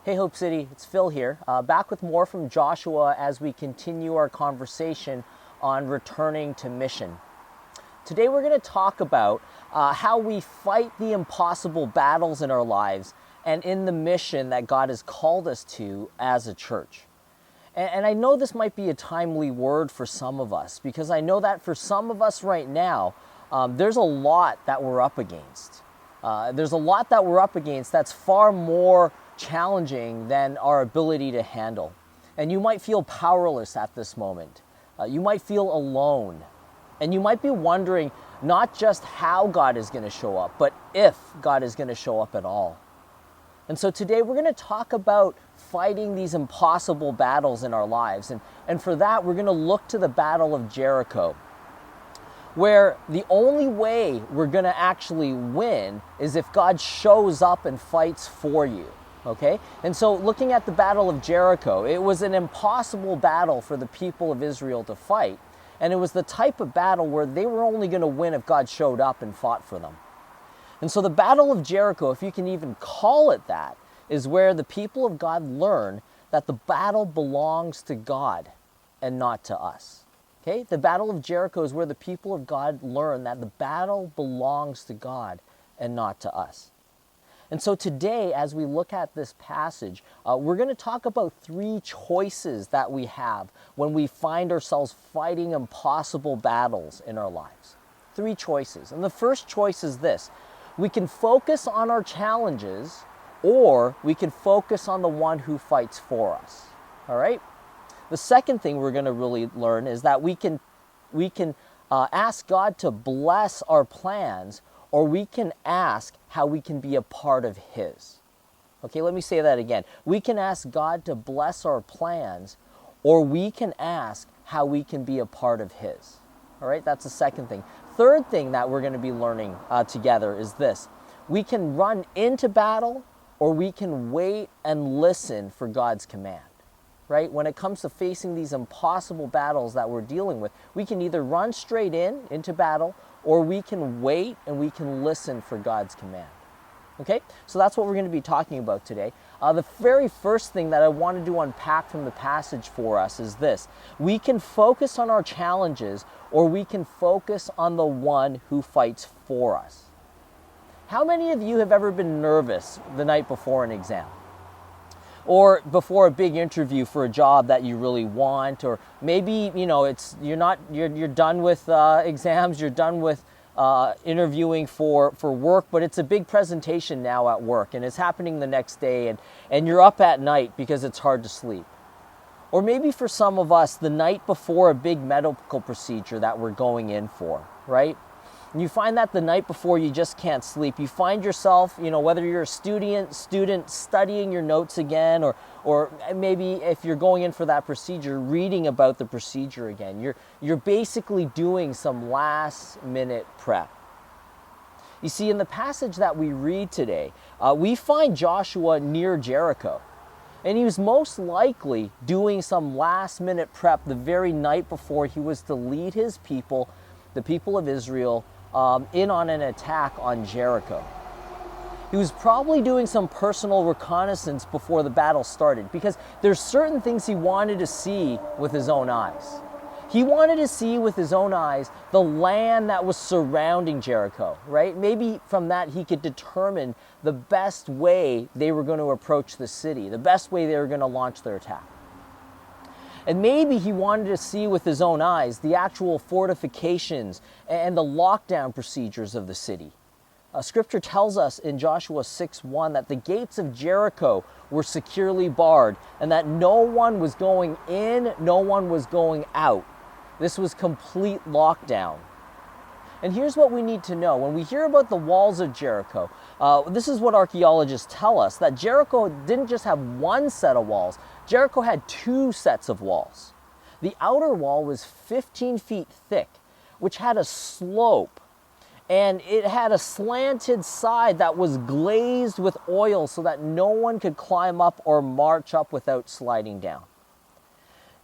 Hey Hope City, it's Phil here, back with more from Joshua as we continue our conversation on returning to mission. Today we're going to talk about how we fight the impossible battles in our lives and in the mission that God has called us to as a church. And I know this might be a timely word for some of us, because I know that for some of us right now, there's a lot that we're up against. There's a lot that we're up against that's far more challenging than our ability to handle. And you might feel powerless at this moment. You might feel alone. And you might be wondering not just how God is going to show up, but if God is going to show up at all. And so today we're going to talk about fighting these impossible battles in our lives. And for that, we're going to look to the Battle of Jericho, where the only way we're going to actually win is if God shows up and fights for you. Okay? And so looking at the Battle of Jericho, it was an impossible battle for the people of Israel to fight. And it was the type of battle where they were only going to win if God showed up and fought for them. And so the Battle of Jericho, if you can even call it that, is where the people of God learn that the battle belongs to God and not to us. Okay? The Battle of Jericho is where the people of God learn that the battle belongs to God and not to us. And so today, as we look at this passage, we're going to talk about three choices that we have when we find ourselves fighting impossible battles in our lives. Three choices. And the first choice is this: we can focus on our challenges, or we can focus on the one who fights for us. All right? The second thing we're going to really learn is that we can ask God to bless our plans, or we can ask how we can be a part of His. Okay, let me say that again. We can ask God to bless our plans, or we can ask how we can be a part of His. All right, that's the second thing. Third thing that we're going to be learning together is this: we can run into battle, or we can wait and listen for God's command. Right? When it comes to facing these impossible battles that we're dealing with, we can either run straight into battle, or we can wait and we can listen for God's command. Okay? So that's what we're going to be talking about today. The very first thing that I wanted to unpack from the passage for us is this: we can focus on our challenges, or we can focus on the one who fights for us. How many of you have ever been nervous the night before an exam? Or before a big interview for a job that you really want, or maybe you're done with exams, you're done with interviewing for work, but it's a big presentation now at work, and it's happening the next day, and you're up at night because it's hard to sleep. Or maybe for some of us, the night before a big medical procedure that we're going in for, right? And you find that the night before you just can't sleep. You find yourself, whether you're a student studying your notes again, or maybe if you're going in for that procedure, reading about the procedure again. You're basically doing some last minute prep. You see, in the passage that we read today, we find Joshua near Jericho. And he was most likely doing some last minute prep the very night before he was to lead his people, the people of Israel, in on an attack on Jericho. He was probably doing some personal reconnaissance before the battle started, because there's certain things he wanted to see with his own eyes. He wanted to see with his own eyes the land that was surrounding Jericho, right? Maybe from that he could determine the best way they were going to approach the city, the best way they were going to launch their attack. And maybe he wanted to see with his own eyes the actual fortifications and the lockdown procedures of the city. Scripture tells us in Joshua 6:1 that the gates of Jericho were securely barred, and that no one was going in, no one was going out. This was complete lockdown. And here's what we need to know. When we hear about the walls of Jericho, this is what archaeologists tell us: that Jericho didn't just have one set of walls. Jericho had two sets of walls. The outer wall was 15 feet thick, which had a slope, and it had a slanted side that was glazed with oil so that no one could climb up or march up without sliding down.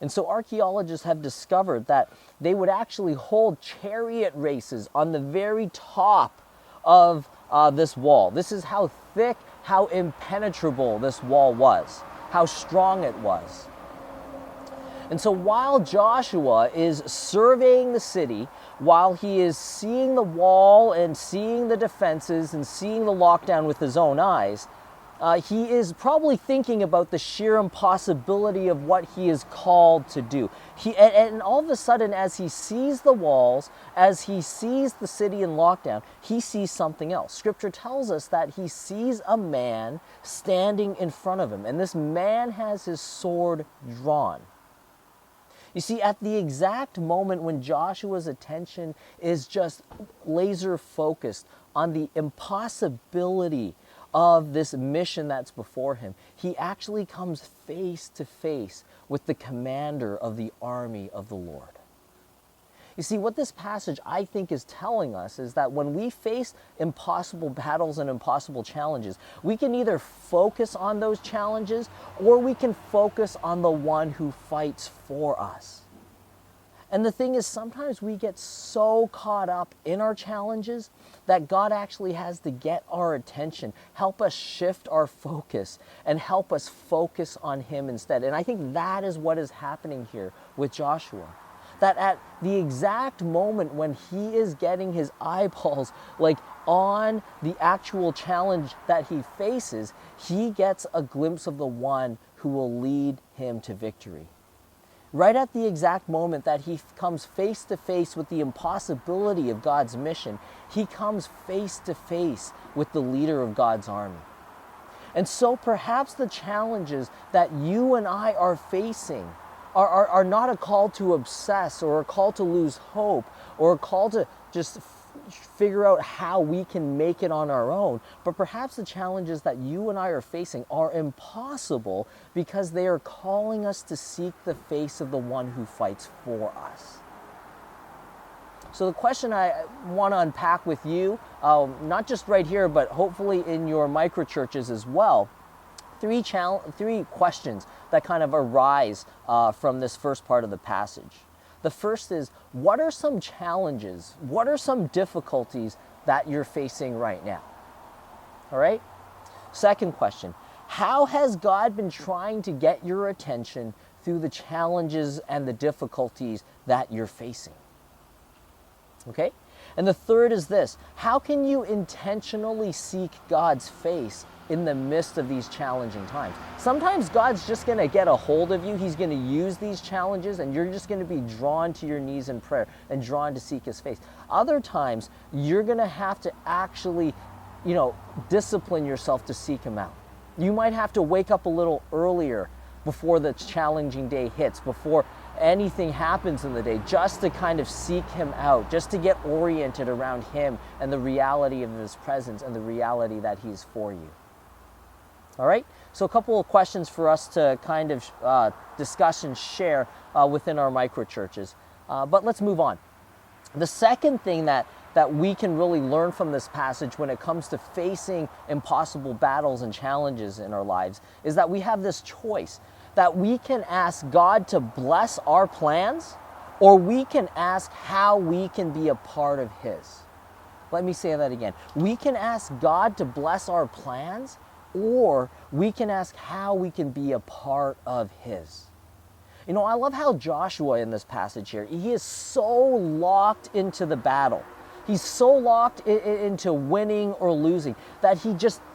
And so archaeologists have discovered that they would actually hold chariot races on the very top of this wall. This is how thick, how impenetrable this wall was, how strong it was. And so while Joshua is surveying the city, while he is seeing the wall and seeing the defenses and seeing the lockdown with his own eyes, he is probably thinking about the sheer impossibility of what he is called to do. And all of a sudden, as he sees the walls, as he sees the city in lockdown, he sees something else. Scripture tells us that he sees a man standing in front of him, and this man has his sword drawn. You see, at the exact moment when Joshua's attention is just laser focused on the impossibility of this mission that's before him, he actually comes face to face with the commander of the army of the Lord. You see, what this passage, I think, is telling us is that when we face impossible battles and impossible challenges, we can either focus on those challenges or we can focus on the one who fights for us. And the thing is, sometimes we get so caught up in our challenges that God actually has to get our attention, help us shift our focus, and help us focus on Him instead. And I think that is what is happening here with Joshua. That at the exact moment when he is getting his eyeballs on the actual challenge that he faces, he gets a glimpse of the one who will lead him to victory. Right at the exact moment that he comes face to face with the impossibility of God's mission, he comes face to face with the leader of God's army. And so perhaps the challenges that you and I are facing are not a call to obsess or a call to lose hope or a call to just figure out how we can make it on our own. But perhaps the challenges that you and I are facing are impossible because they are calling us to seek the face of the one who fights for us. So the question I want to unpack with you, not just right here, but hopefully in your microchurches as well, three questions that kind of arise from this first part of the passage. The first is, what are some challenges, what are some difficulties that you're facing right now? All right? Second question, how has God been trying to get your attention through the challenges and the difficulties that you're facing? Okay? And the third is this, how can you intentionally seek God's face in the midst of these challenging times? Sometimes God's just going to get a hold of you. He's going to use these challenges and you're just going to be drawn to your knees in prayer and drawn to seek His face. Other times, you're going to have to actually, discipline yourself to seek Him out. You might have to wake up a little earlier before the challenging day hits, before anything happens in the day, just to kind of seek Him out, just to get oriented around Him and the reality of His presence and the reality that He's for you. All right? So a couple of questions for us to kind of discuss and share within our microchurches. But let's move on. The second thing that we can really learn from this passage when it comes to facing impossible battles and challenges in our lives is that we have this choice, that we can ask God to bless our plans, or we can ask how we can be a part of His. Let me say that again. We can ask God to bless our plans, or we can ask how we can be a part of His. I love how Joshua in this passage here, he is so locked into the battle. He's so locked into winning or losing that he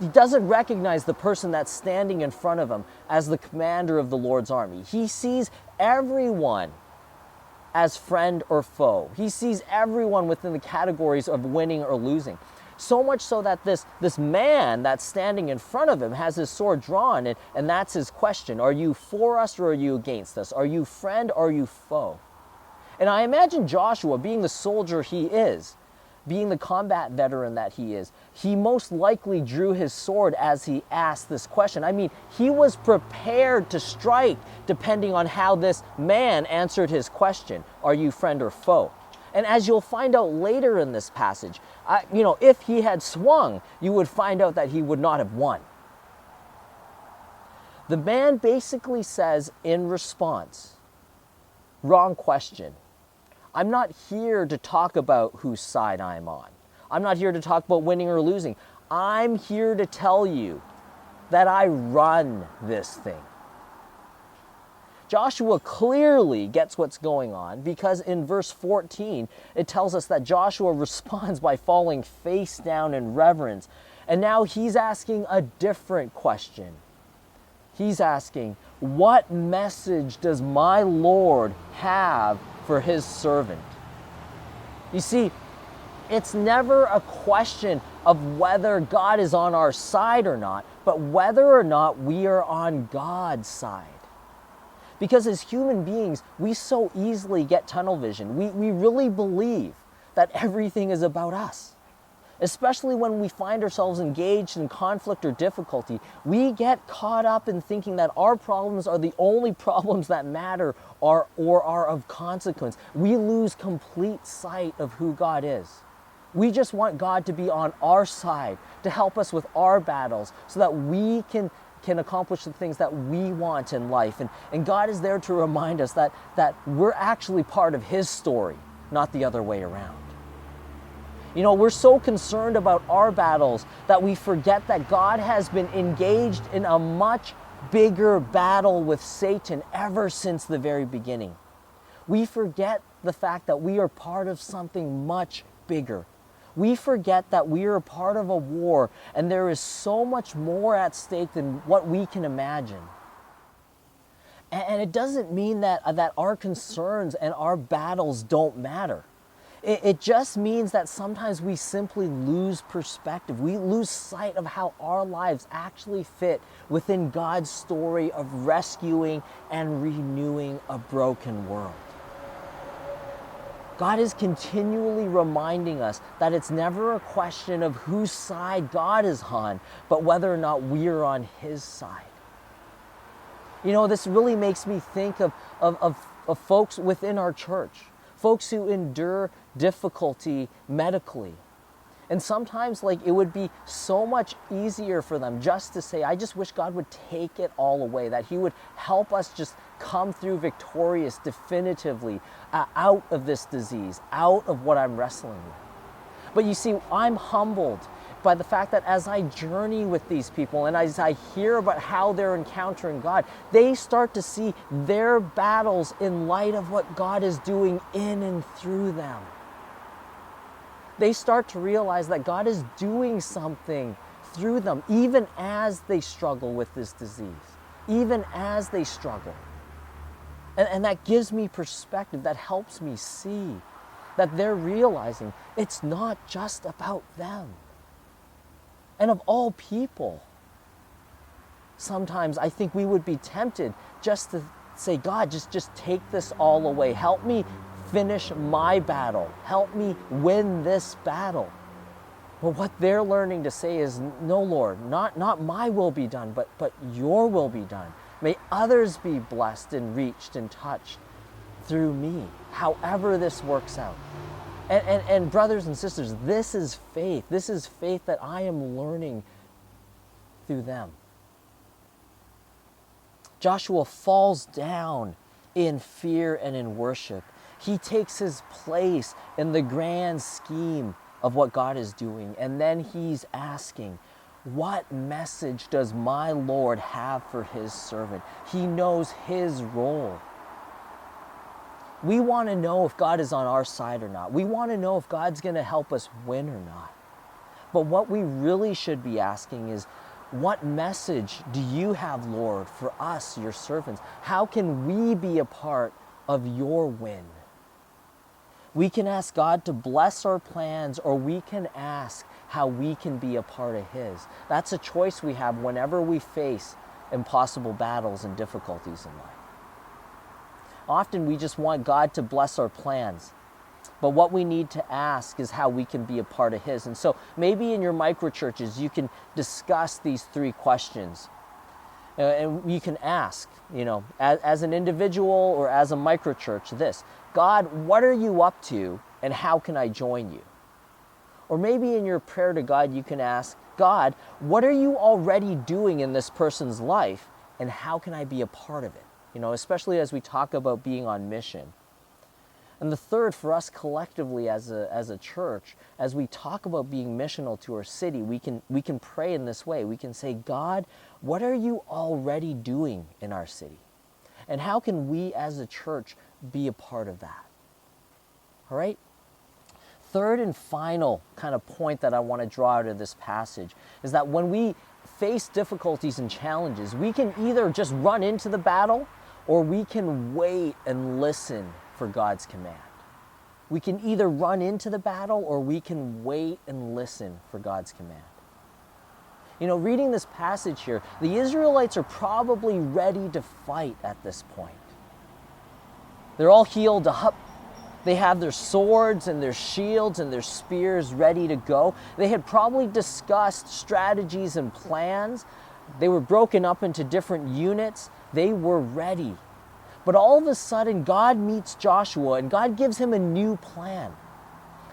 doesn't recognize the person that's standing in front of him as the commander of the Lord's army. He sees everyone as friend or foe. He sees everyone within the categories of winning or losing. So much so that this man that's standing in front of him has his sword drawn, and that's his question. Are you for us or are you against us? Are you friend or are you foe? And I imagine Joshua, being the soldier he is, being the combat veteran that he is, he most likely drew his sword as he asked this question. I mean, he was prepared to strike depending on how this man answered his question. Are you friend or foe? And as you'll find out later in this passage, if he had swung, you would find out that he would not have won. The man basically says in response, wrong question. I'm not here to talk about whose side I'm on. I'm not here to talk about winning or losing. I'm here to tell you that I run this thing. Joshua clearly gets what's going on because in verse 14, it tells us that Joshua responds by falling face down in reverence. And now he's asking a different question. He's asking, what message does my Lord have for his servant? You see, it's never a question of whether God is on our side or not, but whether or not we are on God's side. Because as human beings, we so easily get tunnel vision. We really believe that everything is about us. Especially when we find ourselves engaged in conflict or difficulty, we get caught up in thinking that our problems are the only problems that matter or are of consequence. We lose complete sight of who God is. We just want God to be on our side, to help us with our battles so that we can accomplish the things that we want in life. And God is there to remind us that we're actually part of his story, not the other way around. You know, we're so concerned about our battles that we forget that God has been engaged in a much bigger battle with Satan ever since the very beginning. We forget the fact that we are part of something much bigger. We forget that we are a part of a war and there is so much more at stake than what we can imagine. And it doesn't mean that our concerns and our battles don't matter. It just means that sometimes we simply lose perspective. We lose sight of how our lives actually fit within God's story of rescuing and renewing a broken world. God is continually reminding us that it's never a question of whose side God is on, but whether or not we are on his side. You know, this really makes me think of folks within our church, folks who endure difficulty medically. And sometimes, it would be so much easier for them just to say, I just wish God would take it all away, that he would help us just come through victorious definitively out of this disease, out of what I'm wrestling with. But you see, I'm humbled by the fact that as I journey with these people and as I hear about how they're encountering God, they start to see their battles in light of what God is doing in and through them. They start to realize that God is doing something through them, even as they struggle with this disease, even as they struggle. And that gives me perspective, that helps me see that they're realizing it's not just about them. And of all people, sometimes I think we would be tempted just to say, God, just take this all away. Help me finish my battle. Help me win this battle. But what they're learning to say is, no, Lord, not my will be done, but your will be done. May others be blessed and reached and touched through me, however this works out. And brothers and sisters, this is faith. This is faith that I am learning through them. Joshua falls down in fear and in worship. He takes his place in the grand scheme of what God is doing. And then he's asking, what message does my Lord have for his servant? He knows his role. We want to know if God is on our side or not. We want to know if God's going to help us win or not. But what we really should be asking is, what message do you have, Lord, for us, your servants? How can we be a part of your win? We can ask God to bless our plans, or we can ask how we can be a part of his. That's a choice we have whenever we face impossible battles and difficulties in life. Often we just want God to bless our plans, but what we need to ask is how we can be a part of his. And so maybe in your microchurches you can discuss these three questions. And you can ask, as an individual or as a microchurch, this: God, what are you up to and how can I join you? Or maybe in your prayer to God you can ask, God, what are you already doing in this person's life and how can I be a part of it? Especially as we talk about being on mission. And the third, for us collectively as a church, as we talk about being missional to our city, we can pray in this way. We can say, God, What are you already doing in our city? And how can we as a church be a part of that? All right? Third and final kind of point that I want to draw out of this passage is that when we face difficulties and challenges, we can either just run into the battle or we can wait and listen for God's command. We can either run into the battle or we can wait and listen for God's command. You know, reading this passage here, the Israelites are probably ready to fight at this point. They're all healed up. They have their swords and their shields and their spears ready to go. They had probably discussed strategies and plans. They were broken up into different units. They were ready. But all of a sudden, God meets Joshua and God gives him a new plan.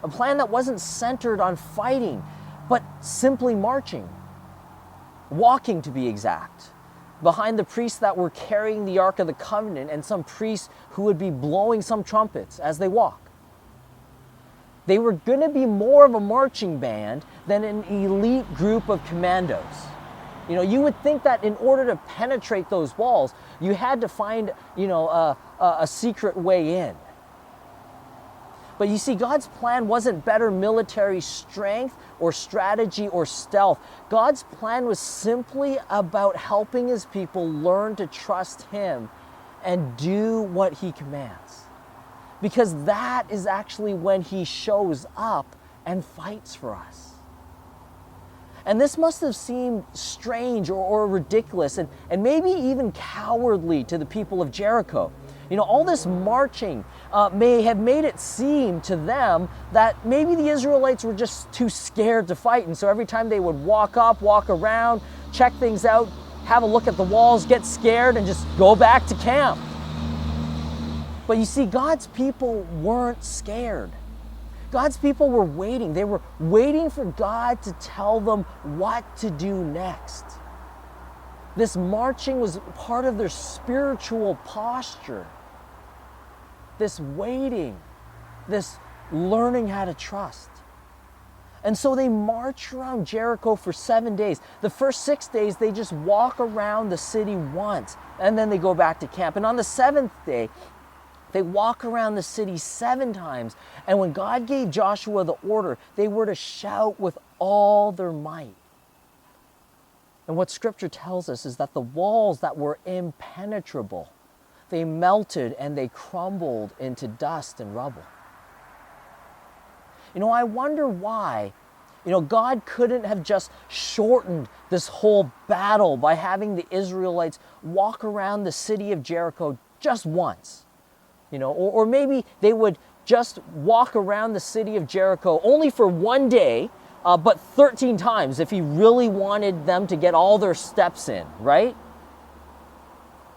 A plan that wasn't centered on fighting, but simply marching. Walking, to be exact, behind the priests that were carrying the Ark of the Covenant and some priests who would be blowing some trumpets as they walk. They were going to be more of a marching band than an elite group of commandos. You know, you would think that in order to penetrate those walls, you had to find, a secret way in. But you see, God's plan wasn't better military strength or strategy or stealth. God's plan was simply about helping his people learn to trust him and do what he commands. Because that is actually when he shows up and fights for us. And this must have seemed strange or ridiculous and maybe even cowardly to the people of Jericho. You know, all this marching may have made it seem to them that maybe the Israelites were just too scared to fight. And so every time they would walk up, walk around, check things out, have a look at the walls, get scared, and just go back to camp. But you see, God's people weren't scared. God's people were waiting. They were waiting for God to tell them what to do next. This marching was part of their spiritual posture. This waiting, this learning how to trust. And so they march around Jericho for 7 days. The first 6 days, they just walk around the city once, and then they go back to camp. And on the 7th day, they walk around the city 7 times. And when God gave Joshua the order, they were to shout with all their might. And what Scripture tells us is that the walls that were impenetrable, they melted and they crumbled into dust and rubble. You know, I wonder why, God couldn't have just shortened this whole battle by having the Israelites walk around the city of Jericho just once. Or maybe they would just walk around the city of Jericho only for 1 day, but 13 times if he really wanted them to get all their steps in, right?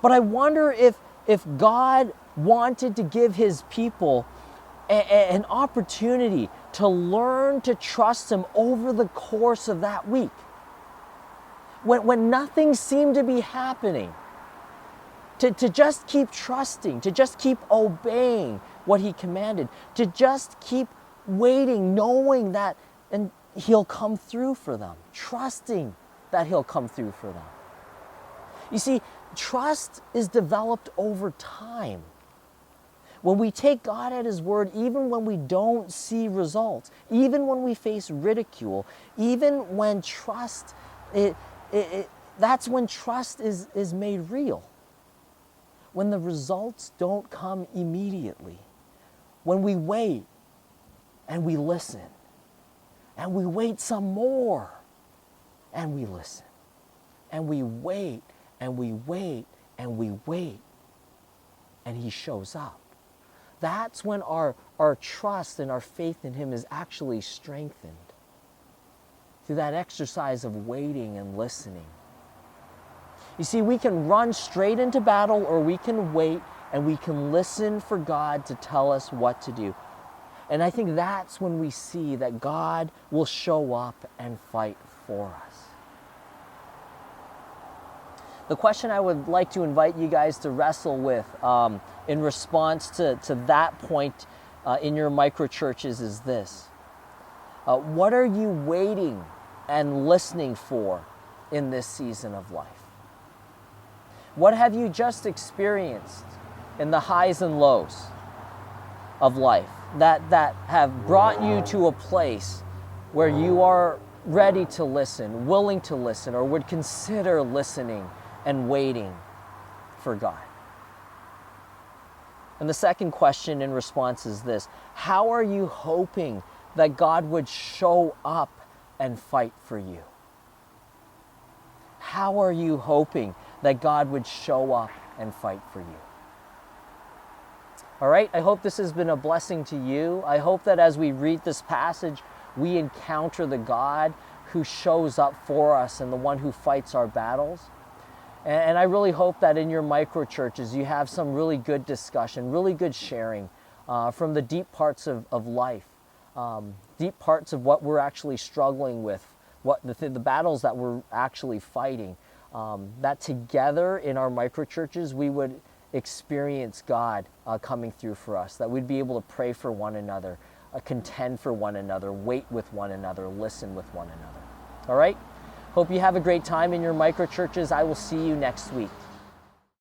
But I wonder if God wanted to give his people an opportunity to learn to trust him over the course of that week. When nothing seemed to be happening, to just keep trusting, to just keep obeying what he commanded, to just keep waiting, knowing that and he'll come through for them, trusting that he'll come through for them. You see, trust is developed over time. When we take God at his word, even when we don't see results, even when we face ridicule, even when trust, that's when trust is made real. When the results don't come immediately. When we wait and we listen. And we wait some more and we listen. And we wait and we wait and we wait. And he shows up. That's when our trust and our faith in him is actually strengthened. Through that exercise of waiting and listening. You see, we can run straight into battle or we can wait and we can listen for God to tell us what to do. And I think that's when we see that God will show up and fight for us. The question I would like to invite you guys to wrestle with in response to that point in your microchurches is this. What are you waiting and listening for in this season of life? What have you just experienced in the highs and lows of life that have brought you to a place where you are ready to listen, willing to listen, or would consider listening and waiting for God? And the second question in response is this: how are you hoping that God would show up and fight for you? How are you hoping that God would show up and fight for you? All right, I hope this has been a blessing to you. I hope that as we read this passage, we encounter the God who shows up for us and the one who fights our battles. And I really hope that in your micro churches you have some really good discussion, really good sharing from the deep parts of life, deep parts of what we're actually struggling with, what the battles that we're actually fighting, that together in our micro churches we would experience God coming through for us, that we'd be able to pray for one another, contend for one another, wait with one another, listen with one another. All right? Hope you have a great time in your micro churches. I will see you next week.